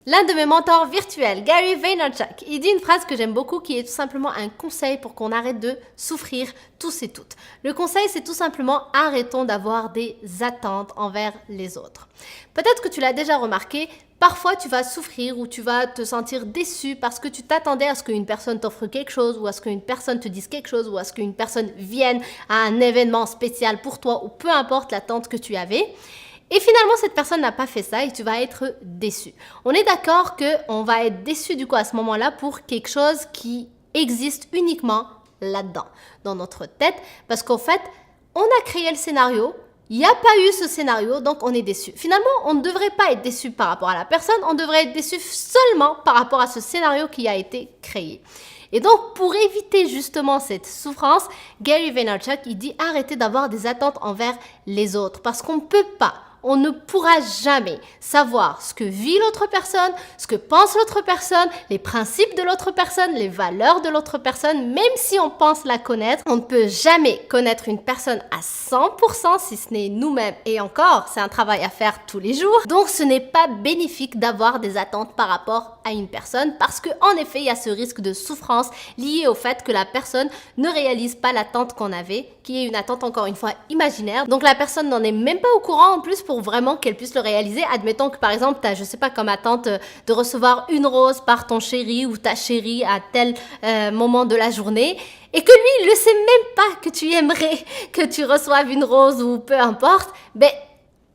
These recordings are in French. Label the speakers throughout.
Speaker 1: L'un de mes mentors virtuels, Gary Vaynerchuk, il dit une phrase que j'aime beaucoup qui est tout simplement un conseil pour qu'on arrête de souffrir tous et toutes. Le conseil, c'est tout simplement arrêtons d'avoir des attentes envers les autres. Peut-être que tu l'as déjà remarqué, parfois tu vas souffrir ou tu vas te sentir déçu parce que tu t'attendais à ce qu'une personne t'offre quelque chose ou à ce qu'une personne te dise quelque chose ou à ce qu'une personne vienne à un événement spécial pour toi ou peu importe l'attente que tu avais. Et finalement, cette personne n'a pas fait ça et tu vas être déçu. On est d'accord qu'on va être déçu du coup à ce moment-là pour quelque chose qui existe uniquement là-dedans, dans notre tête, parce qu'en fait, on a créé le scénario, il n'y a pas eu ce scénario, donc on est déçu. Finalement, on ne devrait pas être déçu par rapport à la personne, on devrait être déçu seulement par rapport à ce scénario qui a été créé. Et donc, pour éviter justement cette souffrance, Gary Vaynerchuk, il dit arrêtez d'avoir des attentes envers les autres parce qu'on ne peut pas. On ne pourra jamais savoir ce que vit l'autre personne, ce que pense l'autre personne, les principes de l'autre personne, les valeurs de l'autre personne, même si on pense la connaître. On ne peut jamais connaître une personne à 100% si ce n'est nous-mêmes. Et encore, c'est un travail à faire tous les jours. Donc, ce n'est pas bénéfique d'avoir des attentes par rapport à une personne parce qu'en effet, il y a ce risque de souffrance lié au fait que la personne ne réalise pas l'attente qu'on avait, qui est une attente encore une fois imaginaire. Donc, la personne n'en est même pas au courant en plus pour vraiment qu'elle puisse le réaliser. Admettons que par exemple, tu as, je sais pas, comme attente de recevoir une rose par ton chéri ou ta chérie à tel moment de la journée et que lui, il ne sait même pas que tu aimerais que tu reçoives une rose ou peu importe, ben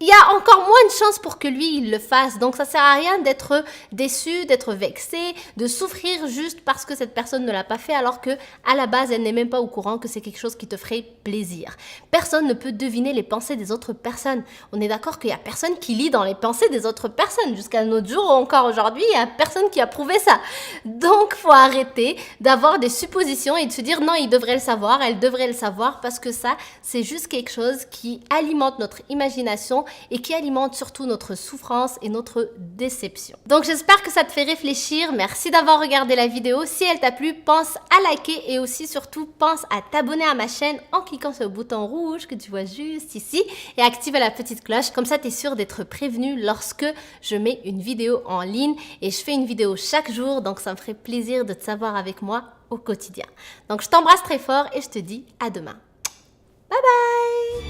Speaker 1: il y a encore moins de chances pour que lui, il le fasse. Donc, ça sert à rien d'être déçu, d'être vexé, de souffrir juste parce que cette personne ne l'a pas fait alors que, à la base, elle n'est même pas au courant que c'est quelque chose qui te ferait plaisir. Personne ne peut deviner les pensées des autres personnes. On est d'accord qu'il y a personne qui lit dans les pensées des autres personnes. Jusqu'à notre jour, encore aujourd'hui, il y a personne qui a prouvé ça. Donc, faut arrêter d'avoir des suppositions et de se dire non, il devrait le savoir, elle devrait le savoir parce que ça, c'est juste quelque chose qui alimente notre imagination et qui alimente surtout notre souffrance et notre déception. Donc j'espère que ça te fait réfléchir. Merci d'avoir regardé la vidéo. Si elle t'a plu, pense à liker et aussi surtout pense à t'abonner à ma chaîne en cliquant sur le bouton rouge que tu vois juste ici et active la petite cloche. Comme ça, tu es sûr d'être prévenu lorsque je mets une vidéo en ligne et je fais une vidéo chaque jour. Donc ça me ferait plaisir de te savoir avec moi au quotidien. Donc je t'embrasse très fort et je te dis à demain. Bye bye!